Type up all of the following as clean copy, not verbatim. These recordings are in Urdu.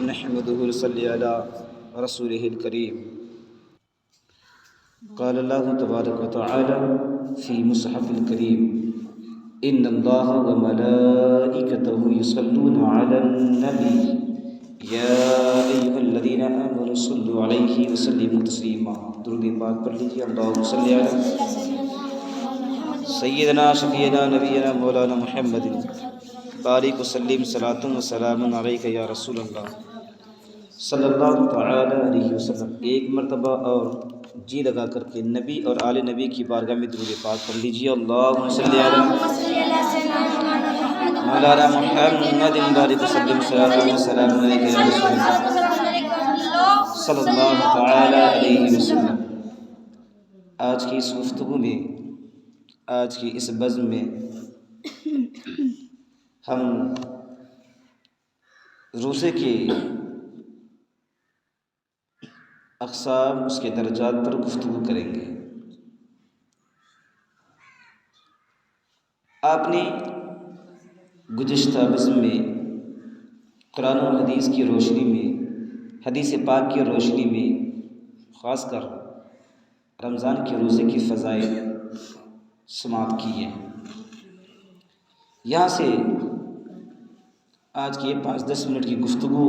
نحمده ونصلي على رسوله الكريم. قال الله تبارك وتعالى في مصحف الكريم: إن الله وملائكته يصلون على النبي يا أيها الذين آمنوا صلوا عليه وسلموا تسليما. درود پاک پڑھ لیجیے. اللهم صل على سیدنا شفیعنا نبینا مولانا محمد بارک وسلم صلاۃ و سلام علیک یا رسول اللہ صلی اللہ تعالی علیہ وسلم. ایک مرتبہ اور جی لگا کر کے نبی اور آل نبی کی بارگاہ میں درود پاک پڑھ لیجیے. اللہم صل علی مولانا محمد بارک وسلم صلاۃ و سلام علیک یا رسول اللہ صلی اللہ تعالی علیہ وسلم. آج کی اس گفتگو میں، آج کی اس بزم میں ہم روزے کے اقسام، اس کے درجات پر گفتگو کریں گے. آپ نے گزشتہ بزم میں قرآن و حدیث کی روشنی میں، حدیث پاک کی روشنی میں خاص کر رمضان کے روزے کی فضائل سماعت کی ہے. یہاں سے آج کی 5-10 منٹ کی گفتگو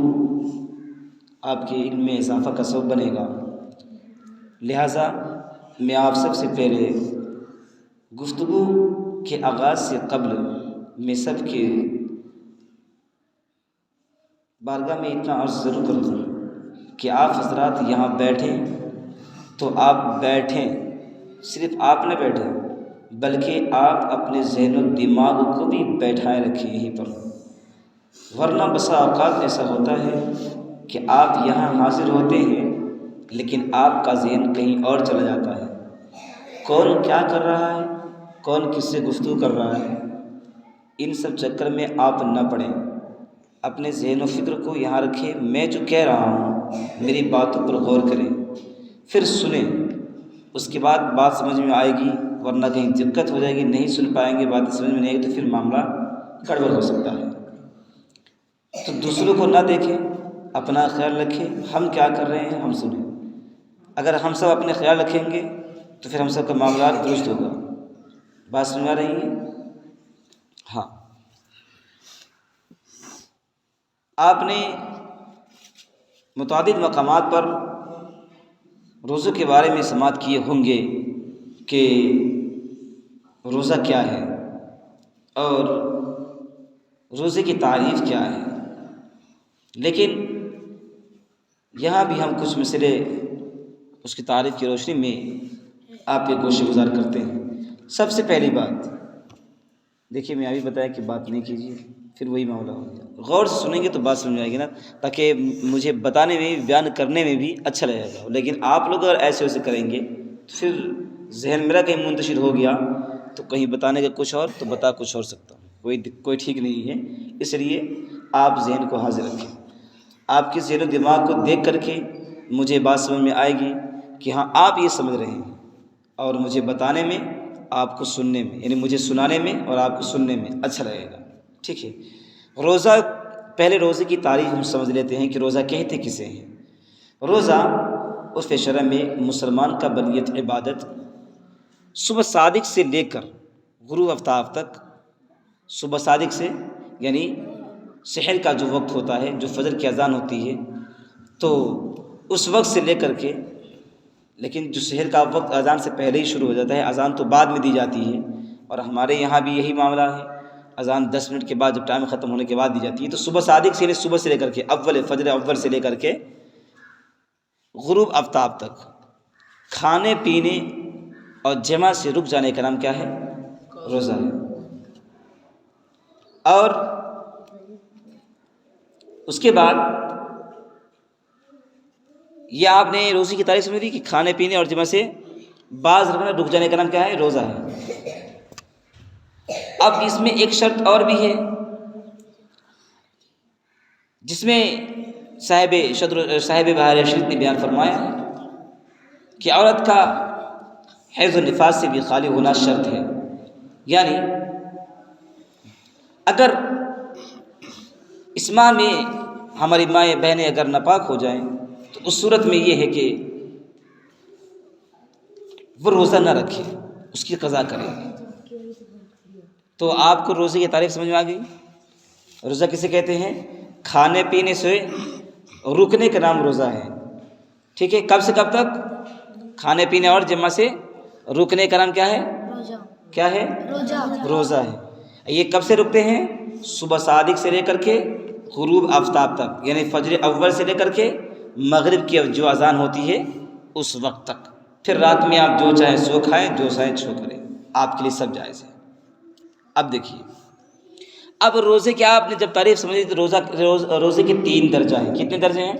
آپ کے علم میں اضافہ کا سبب بنے گا. لہٰذا میں آپ سب سے پہلے گفتگو کے آغاز سے قبل میں سب کے بارگاہ میں اتنا عرض ضرور کر دوں کہ آپ حضرات یہاں بیٹھیں تو آپ بیٹھیں، صرف آپ نہ بیٹھیں بلکہ آپ اپنے ذہن و دماغ کو بھی بیٹھائے رکھیں یہیں پر. ورنہ بسا اوقات ایسا ہوتا ہے کہ آپ یہاں حاضر ہوتے ہیں لیکن آپ کا ذہن کہیں اور چلا جاتا ہے. کون کیا کر رہا ہے، کون کس سے گفتگو کر رہا ہے، ان سب چکر میں آپ نہ پڑیں. اپنے ذہن و فکر کو یہاں رکھیں. میں جو کہہ رہا ہوں میری باتوں پر غور کریں، پھر سنیں. اس کے بعد بات سمجھ میں آئے گی، ورنہ کہیں دقت ہو جائے گی، نہیں سن پائیں گے، باتیں سمجھ میں نہیں آئے گی تو پھر معاملہ گڑبڑ ہو سکتا ہے. تو دوسروں کو نہ دیکھیں، اپنا خیال رکھیں. ہم کیا کر رہے ہیں ہم سنیں. اگر ہم سب اپنے خیال رکھیں گے تو پھر ہم سب کا معاملات درست ہوگا. بات سمجھ آ رہی ہے؟ ہاں. آپ نے متعدد مقامات پر روزوں کے بارے میں سماعت کیے ہوں گے کہ روزہ کیا ہے اور روزے کی تعریف کیا ہے. لیکن یہاں بھی ہم کچھ مسئلے اس کی تعریف کی روشنی میں آپ کے گوشے گزار کرتے ہیں. سب سے پہلی بات دیکھیے، میں ابھی بتایا کہ بات نہیں کیجیے پھر وہی معاملہ ہو جائے. غور سے سنیں گے تو بات سمجھ آئے گی نا، تاکہ مجھے بتانے میں، بیان کرنے میں بھی اچھا لگے گا. لیکن آپ لوگ اگر ایسے ویسے کریں گے تو پھر ذہن میرا کہیں منتشر ہو گیا تو کہیں بتانے کا کچھ اور تو بتا کچھ اور سکتا ہوں. کوئی ٹھیک نہیں ہے. اس لیے آپ ذہن کو حاضر رکھیں. آپ کے ذہن و دماغ کو دیکھ کر کے مجھے بات سمجھ میں آئے گی کہ ہاں آپ یہ سمجھ رہے ہیں، اور مجھے بتانے میں، آپ کو سننے میں، یعنی مجھے سنانے میں اور آپ کو سننے میں اچھا لگے گا. ٹھیک ہے. روزہ، پہلے روزے کی تعریف ہم سمجھ لیتے ہیں کہ روزہ کہتے کسے ہیں. روزہ عرف شرع میں مسلمان کا بنیت عبادت صبح صادق سے لے کر غروب آفتاب تک، صبح صادق سے یعنی سحر کا جو وقت ہوتا ہے، جو فجر کی اذان ہوتی ہے، تو اس وقت سے لے کر کے، لیکن جو سحر کا وقت اذان سے پہلے ہی شروع ہو جاتا ہے، اذان تو بعد میں دی جاتی ہے. اور ہمارے یہاں بھی یہی معاملہ ہے، اذان 10 منٹ کے بعد، جب ٹائم ختم ہونے کے بعد دی جاتی ہے. تو صبح صادق سے، صبح سے لے کر کے فجر اول سے لے کر کے غروب آفتاب تک کھانے پینے اور جمع سے رک جانے کا نام کیا ہے؟ روزہ ہے. اور اس کے بعد یہ آپ نے روزے کی تعریف سمجھ لی کہ کھانے پینے اور جمع سے بعض رکنا، رک جانے کا نام کیا ہے؟ روزہ ہے. اب اس میں ایک شرط اور بھی ہے جس میں صاحب بہار رشید نے بیان فرمایا کہ عورت کا حیض و نفاس سے بھی خالی ہونا شرط ہے. یعنی اگر اس ماہ میں ہماری مائیں بہنیں اگر ناپاک ہو جائیں تو اس صورت میں یہ ہے کہ وہ روزہ نہ رکھے، اس کی قضا کرے۔ تو آپ کو روزے کی تعریف سمجھ میں آ گئی؟ روزہ کسے کہتے ہیں؟ کھانے پینے سے رکنے کا نام روزہ ہے، ٹھیک ہے؟ کب سے کب تک؟ کھانے پینے اور جمع سے رکنے کا نام کیا ہے؟ کیا ہے؟ روزہ ہے۔ یہ کب سے رکتے ہیں؟ صبح صادق سے لے کر کے غروب آفتاب تک، یعنی فجر اول سے لے کر کے مغرب کی جو اذان ہوتی ہے اس وقت تک۔ پھر رات میں آپ جو چاہیں سو کھائیں، جو چاہیں سو کریں، آپ کے لیے سب جائز ہے۔ اب دیکھیے، اب روزے کی آپ نے جب تعریف سمجھی تو روزے کے 3 درجہ ہیں۔ کتنے درجے ہیں؟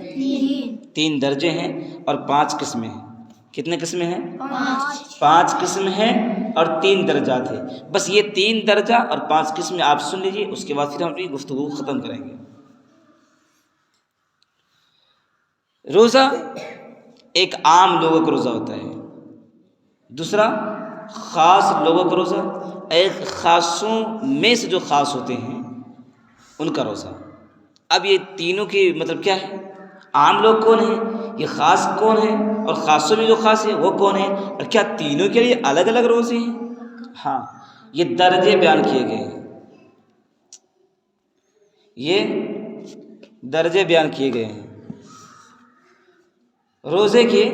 3 درجے ہیں اور 5 قسمیں ہیں۔ کتنے قسمیں ہیں؟ 5 قسم ہیں اور 3 درجات ہیں۔ بس یہ 3 درجہ اور 5 قسمیں آپ سن لیجیے، اس کے بعد پھر ہم اپنی گفتگو ختم کریں گے۔ روزہ ایک عام لوگوں کا روزہ ہوتا ہے، دوسرا خاص لوگوں کا روزہ، ایک خاصوں میں سے جو خاص ہوتے ہیں ان کا روزہ۔ اب یہ تینوں کی مطلب کیا ہے؟ عام لوگ کون ہیں، یہ خاص کون ہیں، اور خاصوں میں جو خاص ہے وہ کون ہیں، اور کیا تینوں کے لیے الگ الگ روزے ہیں؟ ہاں، یہ درجے بیان کیے گئے ہیں، یہ درجے بیان کیے گئے ہیں روزے کے۔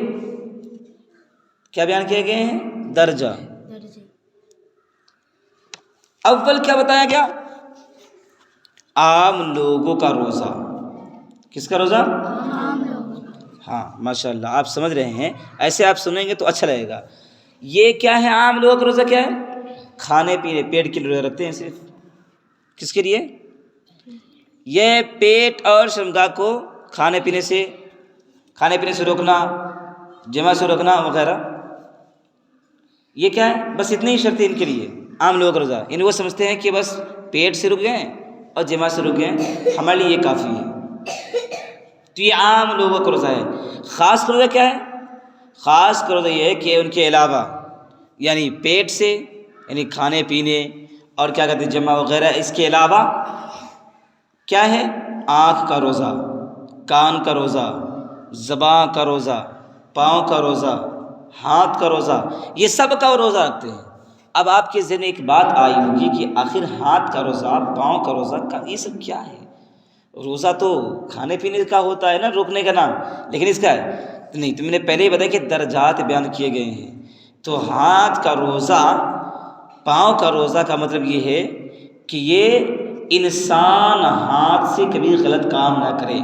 کیا بیان کیے گئے ہیں؟ درجہ۔ اول کیا بتایا گیا؟ عام لوگوں کا روزہ۔ کس کا روزہ؟ عام لوگوں کا۔ ہاں ماشاءاللہ، آپ سمجھ رہے ہیں، ایسے آپ سنیں گے تو اچھا لگے گا۔ یہ کیا ہے؟ عام لوگوں کا روزہ کیا ہے؟ کھانے پینے، پیٹ کے لیے روزہ رکھتے ہیں صرف۔ کس کے لیے؟ یہ پیٹ اور شرمگاہ کو کھانے پینے سے روکنا، جمع سے روکنا وغیرہ، یہ کیا ہے؟ بس اتنی ہی شرط ہے ان کے لیے عام لوگوں کا روزہ۔ یعنی وہ سمجھتے ہیں کہ بس پیٹ سے رک گئے اور جمع سے رک گئے، ہمارے لیے یہ کافی ہے۔ تو یہ عام لوگوں کا روزہ ہے۔ خاص کا روزہ کیا ہے؟ خاص کا روزہ یہ ہے کہ ان کے علاوہ، یعنی پیٹ سے، یعنی کھانے پینے اور کیا کہتے ہیں جمع وغیرہ، اس کے علاوہ کیا ہے؟ آنکھ کا روزہ، کان کا روزہ، زبان کا روزہ، پاؤں کا روزہ، ہاتھ کا روزہ، یہ سب کا وہ روزہ رکھتے ہیں۔ اب آپ کے ذہن میں ایک بات آئی ہوگی کہ آخر ہاتھ کا روزہ، پاؤں کا روزہ یہ سب کیا ہے؟ روزہ تو کھانے پینے کا ہوتا ہے نا، رکنے کا نام، لیکن اس کا ہے نہیں۔ تو میں نے پہلے ہی بتایا کہ درجات بیان کیے گئے ہیں۔ تو ہاتھ کا روزہ، پاؤں کا روزہ کا مطلب یہ ہے کہ یہ انسان ہاتھ سے کبھی غلط کام نہ کرے۔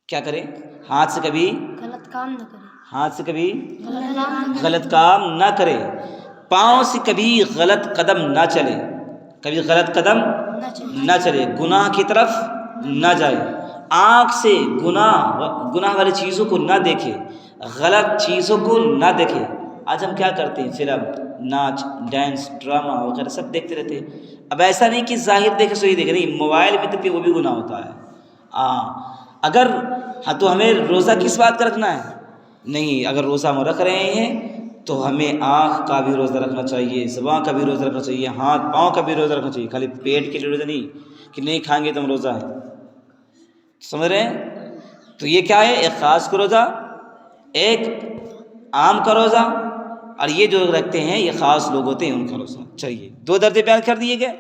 کیا کرے؟ ہاتھ سے کبھی غلط کام نہ کرے، ہاتھ سے کبھی غلط کام نہ کرے، پاؤں سے کبھی غلط قدم نہ چلے، کبھی غلط قدم نہ چلے، گناہ کی طرف نہ جائے، آنکھ سے گناہ والی چیزوں کو نہ دیکھے، غلط چیزوں کو نہ دیکھے۔ آج ہم کیا کرتے ہیں؟ فلم، ناچ، ڈانس، ڈرامہ وغیرہ سب دیکھتے رہتے ہیں۔ اب ایسا نہیں کہ ظاہر دیکھے سو ہی دیکھے، نہیں، موبائل میں تو پھر وہ بھی گناہ ہوتا ہے۔ اگر ہاں تو ہمیں روزہ کس بات کا رکھنا ہے؟ نہیں، اگر روزہ ہم رکھ رہے ہیں تو ہمیں آنکھ کا بھی روزہ رکھنا چاہیے، زبان کا بھی روزہ رکھنا چاہیے، ہاتھ پاؤں کا بھی روزہ رکھنا چاہیے۔ خالی پیٹ کے لیے روزہ نہیں کہ نہیں کھائیں گے تو ہم روزہ ہے، سمجھ رہے ہیں؟ تو یہ کیا ہے؟ ایک خاص کا روزہ، ایک عام کا روزہ، اور یہ جو رکھتے ہیں یہ خاص لوگ ہوتے ہیں ان کا روزہ۔ چلیے، 2 درجے بیان کر دیے گئے۔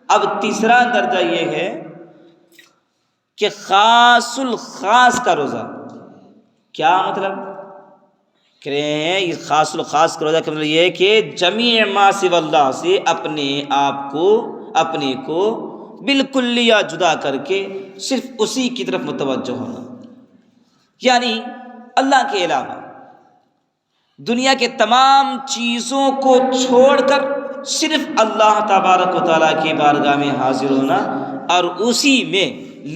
اب تیسرا درجہ یہ ہے کہ خاص الخاص کا روزہ۔ کیا مطلب؟ کہہ رہے ہیں یہ خاص الخاص کا روزہ کا مطلب یہ ہے کہ جمیع ما سوی اللہ سے اپنے کو بالکلیہ جدا کر کے صرف اسی کی طرف متوجہ ہونا، یعنی اللہ کے علاوہ دنیا کے تمام چیزوں کو چھوڑ کر صرف اللہ تبارک و تعالیٰ کی بارگاہ میں حاضر ہونا اور اسی میں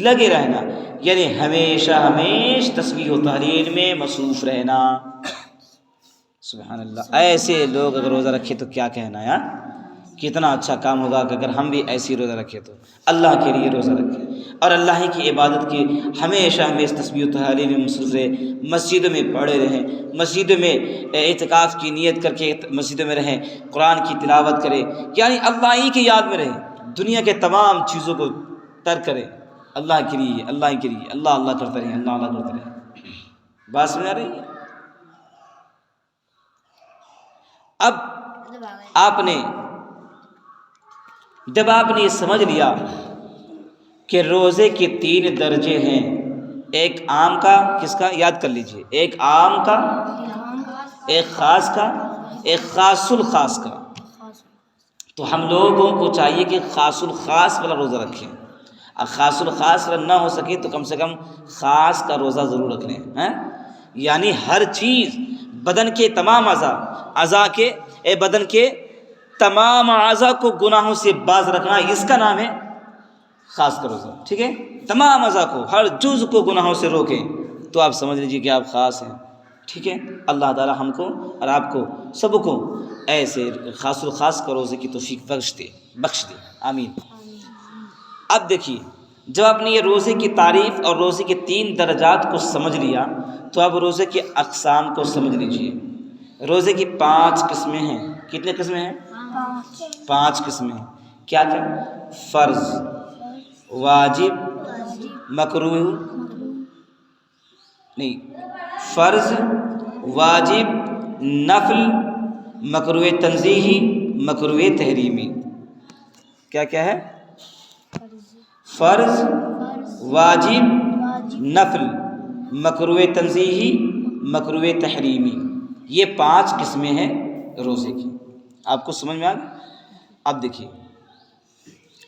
لگے رہنا، یعنی ہمیشہ تسبیح و تحلیل میں مصروف رہنا۔ سبحان اللہ، ایسے لوگ اگر روزہ رکھے تو کیا کہنا یار، کتنا اچھا کام ہوگا کہ اگر ہم بھی ایسی روزہ رکھے تو اللہ کے لیے روزہ رکھے اور اللہ کی عبادت کی ہمیشہ تسبیح و تحلیل میں مصروف رہے، مسجدوں میں پڑھے رہیں، مسجدوں میں اعتکاف کی نیت کر کے مسجدوں میں رہیں، قرآن کی تلاوت کرے، یعنی اللہ ہی کی یاد میں رہے، دنیا کے تمام چیزوں کو ترک کرے اللہ کے لیے اللہ کے لیے اللہ اللہ کرتے رہیں، اللہ اللہ کرتے رہیں۔ بات سمجھ آ رہی ہے؟ اب جب آپ نے یہ سمجھ لیا کہ روزے کے 3 درجے ہیں، ایک عام کا، کس کا یاد کر لیجئے، ایک عام کا، ایک خاص کا، ایک خاص الخاص کا، تو ہم لوگوں کو چاہیے کہ خاص الخاص والا روزہ رکھیں۔ اور خاص الخاص والا نہ ہو سکے تو کم سے کم خاص کا روزہ ضرور رکھ لیں، یعنی ہر چیز بدن کے تمام بدن کے تمام اعضاء کو گناہوں سے باز رکھنا، اس کا نام ہے خاص کا روزہ، ٹھیک ہے؟ تمام اعضاء کو، ہر جز کو گناہوں سے روکیں تو آپ سمجھ لیجیے کہ آپ خاص ہیں، ٹھیک ہے؟ اللہ تعالی ہم کو اور آپ کو سب کو ایسے خاص الخاص کا روزے کی توفیق بخش دے، آمین۔ اب دیکھیے، جب آپ نے یہ روزے کی تعریف اور روزے کے 3 درجات کو سمجھ لیا تو اب روزے کے اقسام کو سمجھ لیجیے۔ روزے کی 5 قسمیں ہیں۔ کتنے قسمیں ہیں؟ 5 قسمیں ہیں۔ کیا کیا؟ فرض، واجب، مکروہ، نہیں، فرض، واجب، نفل، مکروہ تنزیہی، مکروہ تحریمی۔ کیا کیا ہے؟ فرض، واجب، نفل، مکروہ تنزیہی، مکروہ تحریمی، یہ 5 قسمیں ہیں روزے کی۔ آپ کو سمجھ میں آ گئی؟ اب دیکھیے،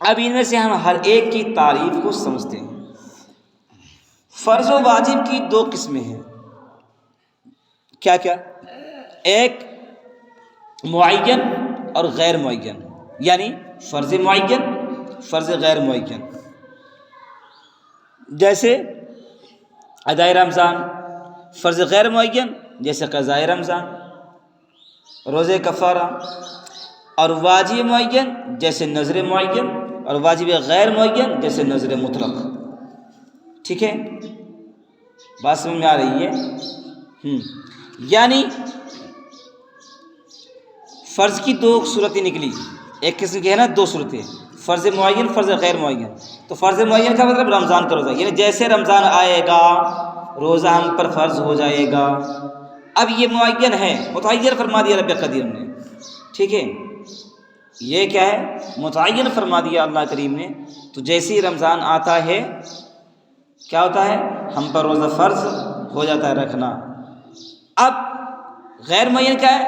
اب ان میں سے ہم ہر ایک کی تعریف کو سمجھتے ہیں۔ فرض و واجب کی 2 قسمیں ہیں۔ کیا کیا؟ ایک معین اور غیر معین، یعنی فرض معین، فرض غیر معین۔ جیسے ادائے رمضان، فرض غیر معین جیسے قضاء رمضان، روزے کفارہ، اور واجب معین جیسے نذر معین، اور واجب غیر معین جیسے نذر مطلق، ٹھیک ہے؟ بات سمجھ میں آ رہی ہے؟ یعنی فرض کی 2 صورتیں نکلی، ایک قسم کی ہے نا 2 صورتیں، فرض معین، فرض غیر معین۔ تو فرض معین کا مطلب رمضان کا روزہ، یعنی جیسے رمضان آئے گا روزہ ہم پر فرض ہو جائے گا۔ اب یہ معین ہے، متعین فرما دیا رب قدیر نے، ٹھیک ہے؟ یہ کیا ہے؟ متعین فرما دیا اللہ کریم نے۔ تو جیسے ہی رمضان آتا ہے کیا ہوتا ہے؟ ہم پر روزہ فرض ہو جاتا ہے رکھنا۔ اب غیر معین کیا ہے؟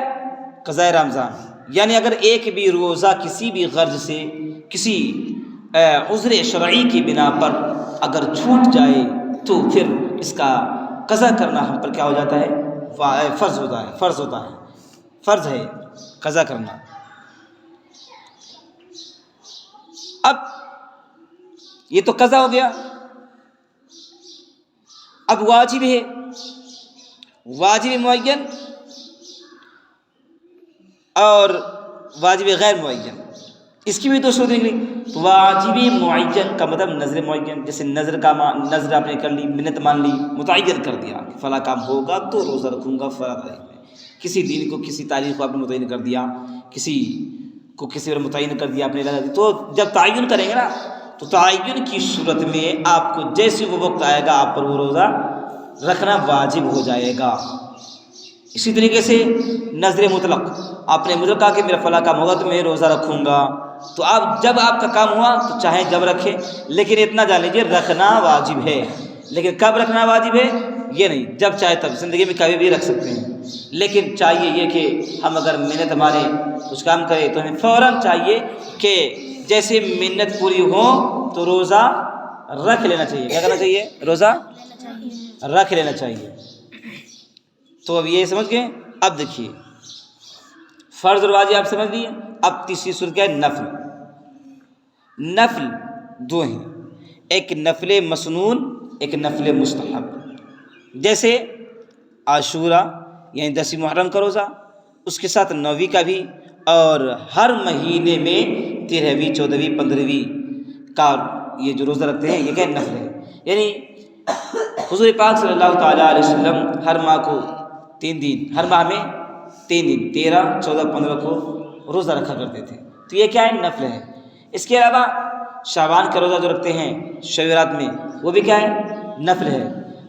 قضاء رمضان، یعنی اگر ایک بھی روزہ کسی بھی غرض سے، کسی عذر شرعی کی بنا پر اگر چھوٹ جائے تو پھر اس کا قضا کرنا ہم پر کیا ہو جاتا ہے؟ فرض ہوتا ہے، فرض ہے قضا کرنا۔ اب یہ تو قضا ہو گیا۔ اب واجب ہے، واجب معین اور واجب غیر معین، اس کی بھی 2 صورتیں نکلی۔ تو واجب معین کا مطلب نذر معین، جیسے نذر آپ نے کر لی، منت مان لی، متعین کر دیا کہ فلاں کام ہوگا تو روزہ رکھوں گا فلاں تاریخ میں، کسی دن کو، کسی تاریخ کو آپ نے متعین کر دیا، کسی کو کسی پر متعین کر دیا آپ نے۔ تو جب تعین کریں گے نا تو تعین کی صورت میں آپ کو جیسے وہ وقت آئے گا آپ پر وہ روزہ رکھنا واجب ہو جائے گا۔ اسی طریقے سے نذر مطلق، آپ نے مطلق کہا کہ میرا فلاں کام ہوگا تو میں روزہ رکھوں گا، تو آپ جب آپ کا کام ہوا تو چاہے جب رکھیں، لیکن اتنا جان لیجیے رکھنا واجب ہے۔ لیکن کب رکھنا واجب ہے یہ نہیں، جب چاہے تب، زندگی میں کبھی بھی رکھ سکتے ہیں، لیکن چاہیے یہ کہ ہم اگر منت ہمارے کچھ کام کریں تو ہمیں فوراً چاہیے کہ جیسے منت پوری ہو تو روزہ رکھ لینا چاہیے۔ کیا کرنا چاہیے؟ روزہ رکھ لینا چاہیے۔ تو اب یہ سمجھ گئے؟ اب دیکھیے فرض اور واجب آپ سمجھ لیے۔ اب تیسری صورت کیا ہے؟ نفل۔ نفل 2 ہیں، ایک نفل مسنون، ایک نفل مستحب۔ جیسے عاشورہ یعنی 10 محرم کا روزہ، اس کے ساتھ 9ویں کا بھی، اور ہر مہینے میں 13ویں، 14ویں، 15ویں کا یہ جو روزہ رکھتے ہیں یہ کیا نفل ہے۔ یعنی حضور پاک صلی اللہ تعالیٰ علیہ وسلم ہر ماہ کو 3 دن، ہر ماہ میں 3 دن 13، 14، 15 کو روزہ رکھا کرتے تھے، تو یہ کیا ہے؟ نفل ہے۔ اس کے علاوہ شعبان کا روزہ جو رکھتے ہیں شب برات میں وہ بھی کیا ہے؟ نفل ہے۔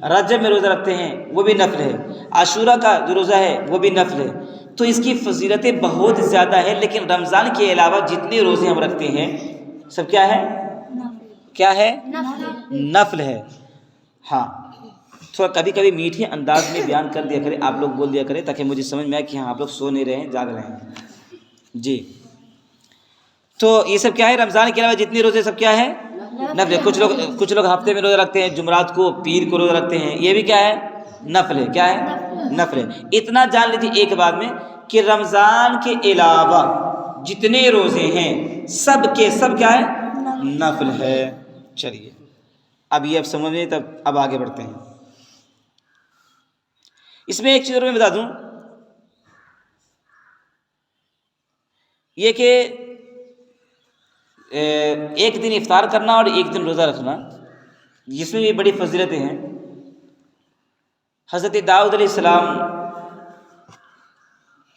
رجب میں روزہ رکھتے ہیں وہ بھی نفل ہے۔ عاشورہ کا جو روزہ ہے وہ بھی نفل ہے۔ تو اس کی فضیلتیں بہت زیادہ ہے، لیکن رمضان کے علاوہ جتنے روزے ہم رکھتے ہیں سب کیا ہے؟ کیا ہے؟ نفل ہے۔ ہاں، تھوڑا کبھی کبھی میٹھے انداز میں بیان کر دیا کرے، آپ لوگ بول دیا کرے تاکہ مجھے سمجھ میں آئے کہ ہاں آپ لوگ سو نہیں رہے ہیں، جاگ رہے ہیں۔ جی، تو یہ سب کیا ہے؟ رمضان کے علاوہ جتنے روزے سب کیا ہے؟ نفل ہے۔ کچھ لوگ ہفتے میں روزہ رکھتے ہیں، جمعرات کو، پیر کو روزہ رکھتے ہیں، یہ بھی کیا ہے؟ نفل ہے۔ کیا ہے؟ نفل ہے۔ اتنا جان لیجیے ایک بات میں کہ رمضان کے علاوہ جتنے روزے ہیں سب کے سب کیا ہے؟ نفل ہے۔ چلیے اب یہ سمجھ میں، تب اب آگے بڑھتے ہیں۔ اس میں ایک چیز اور میں بتا دوں، یہ کہ ایک دن افطار کرنا اور ایک دن روزہ رکھنا، جس میں بھی بڑی فضیلتیں ہیں۔ حضرت داؤد علیہ السلام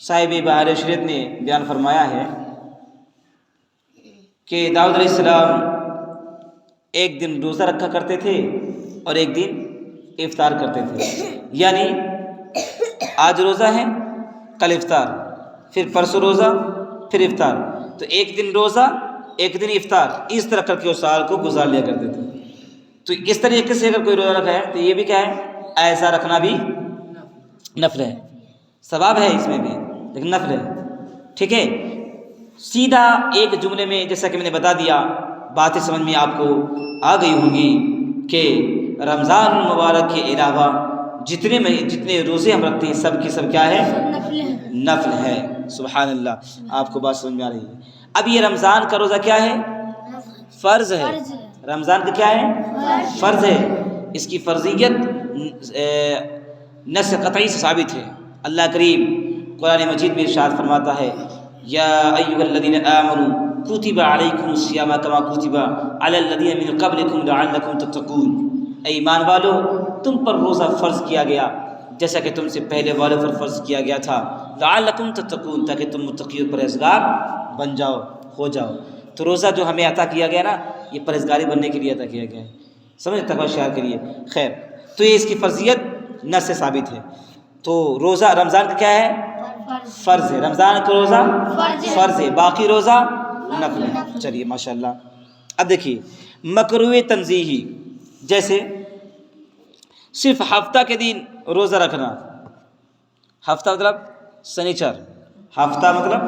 صاحب بہار شریعت نے بیان فرمایا ہے کہ داؤد علیہ السلام ایک دن روزہ رکھا کرتے تھے اور ایک دن افطار کرتے تھے، یعنی آج روزہ ہے، کل افطار، پھر پرسوں روزہ، پھر افطار، تو ایک دن روزہ ایک دن افطار، اس طرح کر کے وہ سال کو گزار لیا کرتے تھے۔ تو اس طریقے سے اگر کوئی روزہ رکھا ہے تو یہ بھی کیا ہے؟ ایسا رکھنا بھی نفل ہے، ثواب ہے اس میں بھی، لیکن نفل ہے۔ ٹھیک ہے، سیدھا ایک جملے میں جیسا کہ میں نے بتا دیا، باتیں سمجھ میں آپ کو آ گئی ہوں گی کہ رمضان المبارک کے علاوہ جتنے روزے ہم رکھتے ہیں سب کی سب کیا ہے؟ نفل ہے۔ سبحان اللہ، آپ کو بات سمجھ میں آ رہی ہے۔ اب یہ رمضان کا روزہ کیا ہے؟ فرض ہے۔ رمضان کا کیا ہے؟ فرض ہے۔ اس کی فرضیت نص قطعی سے ثابت ہے۔ اللہ کریم قرآن مجید میں ارشاد فرماتا ہے، یا ایھا الذین آمنوا کتب علیکم الصیام کما کتب علی الذین من قبلکم لعلکم تتقون۔ اے ایمان والو، تم پر روزہ فرض کیا گیا جیسا کہ تم سے پہلے والوں پر فرض کیا گیا تھا، لعلکم تتقون، تاکہ تم متقی و پرہیزگار بن جاؤ، ہو جاؤ۔ تو روزہ جو ہمیں عطا کیا گیا نا، یہ پرہیزگاری بننے کے لیے عطا کیا گیا ہے، سمجھ، تقوی شعار کے لیے۔ خیر، تو یہ اس کی فرضیت نص سے ثابت ہے۔ تو روزہ رمضان کا کیا ہے؟ فرض ہے۔ رمضان کا روزہ فرض ہے، باقی روزہ نفل ہے۔ چلیے ماشاءاللہ، اب دیکھیے مکروہ تنزیہی، جیسے صرف ہفتہ کے دن روزہ رکھنا۔ ہفتہ مطلب سنیچر، ہفتہ مطلب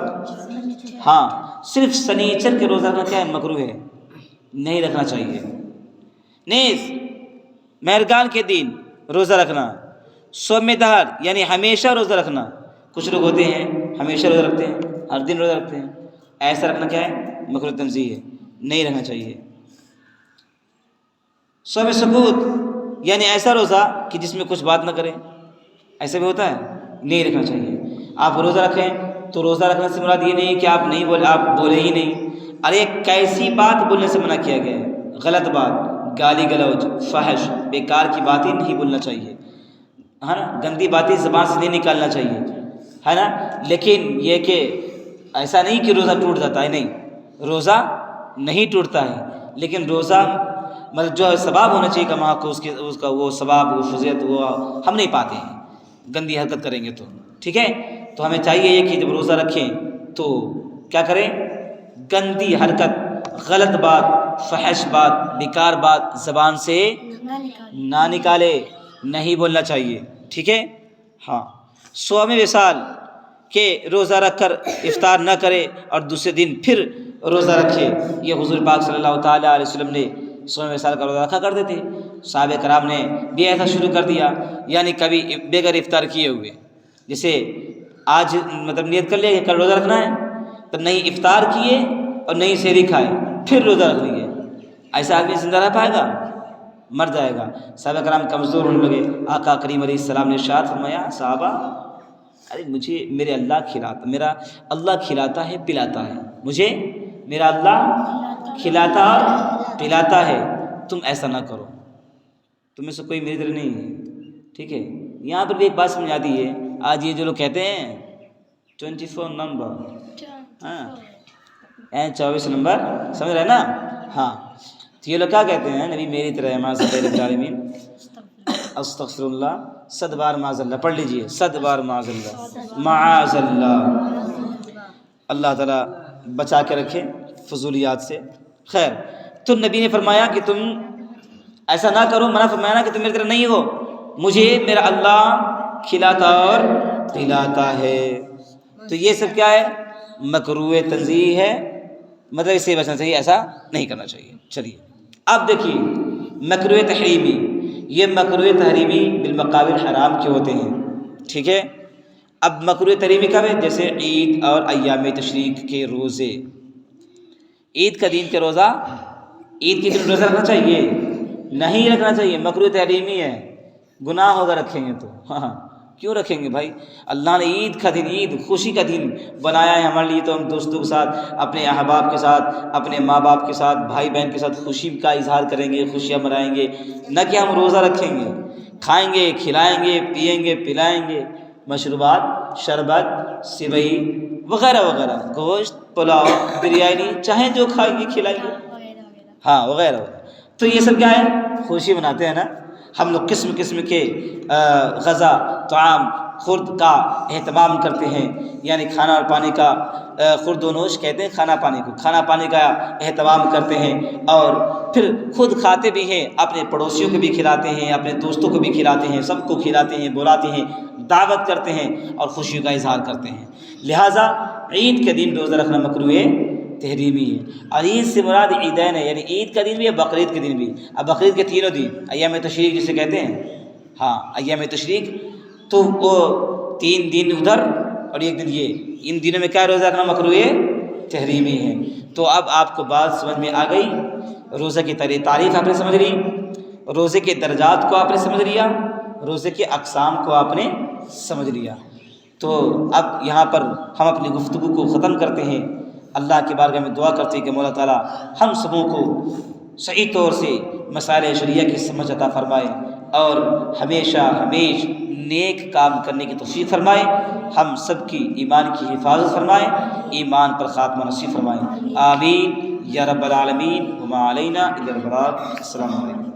ہاں، صرف سنیچر کے روزہ رکھنا کیا ہے؟ مکروہ ہے، نہیں رکھنا چاہیے۔ نیز مہرگان کے دن روزہ رکھنا، صوم دہر یعنی ہمیشہ روزہ رکھنا۔ کچھ لوگ ہوتے ہیں ہمیشہ روزہ رکھتے ہیں، ہر دن روزہ رکھتے ہیں، ایسا رکھنا کیا ہے؟ مکروہ تنزیہ ہے، نہیں رکھنا چاہیے۔ صوم سکوت یعنی ایسا روزہ کہ جس میں کچھ بات نہ کریں، ایسا بھی ہوتا ہے، نہیں رکھنا چاہیے۔ آپ روزہ رکھیں تو روزہ رکھنے سے مراد یہ نہیں کہ آپ نہیں بولے، آپ بولے ہی نہیں۔ ارے کیسی بات بولنے سے منع کیا گیا ہے؟ غلط بات، گالی گلوچ، فحش، بیکار کی باتیں نہیں بولنا چاہیے، ہے نا، گندی باتیں زبان سے نہیں نکالنا چاہیے، ہے نا۔ لیکن یہ کہ ایسا نہیں کہ روزہ ٹوٹ جاتا ہے، نہیں، روزہ نہیں ٹوٹتا ہے، لیکن روزہ مطلب جو ثواب ہونا چاہیے کما کو اس کا وہ ثواب، وہ فضیلت وہ ہم نہیں پاتے ہیں، گندی حرکت کریں گے تو۔ ٹھیک ہے، تو ہمیں چاہیے یہ کہ جب روزہ رکھیں تو کیا کریں؟ گندی حرکت، غلط بات، فحش بات، بیکار بات زبان سے نہ نکالے، نہیں بولنا چاہیے۔ ٹھیک ہے، ہاں۔ صوم وصال کہ روزہ رکھ کر افطار نہ کرے اور دوسرے دن پھر روزہ رکھے، یہ حضور پاک صلی اللہ تعالیٰ علیہ وسلم نے صوم وصال کا روزہ رکھا کرتے تھے۔ صحابہ کرام نے بھی ایسا شروع کر دیا، یعنی کبھی بغیر افطار کیے ہوئے، جیسے آج مطلب نیت کر لیا کہ کل روزہ رکھنا ہے، تو نہیں افطار کیے اور نہیں سحری کھائے، پھر روزہ رکھ لیے، ایسا آدمی زندہ رہ پائے گا؟ مر جائے گا۔ صحابہ کرام کمزور ہونے لگے۔ آقا کریم علیہ السلام نے ارشاد فرمایا، صحابہ ارے مجھے میرے میرا اللہ کھلاتا ہے پلاتا ہے، مجھے میرا اللہ کھلاتا اور پلاتا ہے، تم ایسا نہ کرو، تم میں سے کوئی میری طرح نہیں ہے۔ ٹھیک ہے، یہاں پر بھی ایک بات سمجھ آتی ہے، آج یہ جو لوگ کہتے ہیں 24 نمبر، ہاں 24 نمبر، سمجھ رہے نا، ہاں تو یہ لوگ کیا کہتے ہیں نبی میری طرح ہے معاذ اللہ رب العالمین، استغفر اللہ 100 بار معاذ اللہ پڑھ لیجئے، 100 بار معاذ اللہ، معاذ اللہ، اللہ تعالیٰ بچا کے رکھے فضولیات سے۔ خیر، تو نبی نے فرمایا کہ تم ایسا نہ کرو، منع فرمایا نا کہ تم میری طرح نہیں ہو، مجھے میرا اللہ کھلاتا اور پلاتا ہے۔ تو یہ سب کیا ہے؟ مکروہ تنزیہ ہے، مطلب اس سے بچنا چاہیے، ایسا نہیں کرنا چاہیے۔ چلیے اب دیکھیے مکروہ تحریمی، یہ مکروہ تحریمی بالمقابل حرام کے ہوتے ہیں، ٹھیک ہے۔ اب مکروہ تحریمی کب ہے؟ جیسے عید اور ایام تشریق کے روزے، عید کا دن کے روزہ، عید کے دن روزہ رکھنا چاہیے؟ نہیں رکھنا چاہیے، مکروہ تحریمی ہے، گناہ ہوگا رکھیں گے تو۔ ہاں کیوں رکھیں گے بھائی؟ اللہ نے عید کا دن، عید خوشی کا دن بنایا ہے ہمارے لیے، تو ہم دوستوں کے ساتھ، اپنے احباب کے ساتھ، اپنے ماں باپ کے ساتھ، بھائی بہن کے ساتھ خوشی کا اظہار کریں گے، خوشیاں منائیں گے، نہ کہ ہم روزہ رکھیں گے، کھائیں گے، کھلائیں گے، پئیں گے، پلائیں گے، مشروبات، شربت، سیوئی وغیرہ وغیرہ، گوشت، پلاؤ، بریانی، چاہیں جو کھائیں گے کھلائیں گے، ہاں وغیرہ۔ تو یہ سب کیا ہے؟ خوشی مناتے ہیں نا ہم لوگ، قسم قسم کے غذا، طعام، خورد کا اہتمام کرتے ہیں، یعنی کھانا اور پانی کا، خورد و نوش کہتے ہیں کھانا پانی کو، کھانا پانی کا اہتمام کرتے ہیں، اور پھر خود کھاتے بھی ہیں، اپنے پڑوسیوں کو بھی کھلاتے ہیں، اپنے دوستوں کو بھی کھلاتے ہیں، سب کو کھلاتے ہیں، بلاتے ہیں، دعوت کرتے ہیں اور خوشی کا اظہار کرتے ہیں۔ لہٰذا عید کے دن روزہ رکھنا مکروہ تحریمی ہے، اور عید سے مراد عیدین ہے، یعنی عید کا دن بھی ہے، بقرعید کے دن بھی۔ اب بقرعید کے تینوں دن ایام تشریق جسے کہتے ہیں، ہاں ایام تشریق، تو وہ 3 دن ادھر اور 1 دن یہ، ان دنوں میں کیا روزہ رکھنا مکروہ تحریمی ہے۔ تو اب آپ کو بات سمجھ میں آ گئی، روزہ کی تعریف آپ نے سمجھ لی، روزے کے درجات کو آپ نے سمجھ لیا، روزے کے اقسام کو آپ نے سمجھ لیا۔ تو اب یہاں پر ہم اپنی گفتگو کو ختم کرتے ہیں، اللہ کی بارگاہ میں دعا کرتے ہیں کہ مولا تعالیٰ ہم سبوں کو صحیح طور سے مسائل شریعہ کی سمجھ عطا فرمائے، اور ہمیشہ نیک کام کرنے کی توفیق فرمائے، ہم سب کی ایمان کی حفاظت فرمائے، ایمان پر خاتمہ نصیب فرمائے، آمین یا رب العالمین، وما علینا الا البلاغ۔ السلام علیکم۔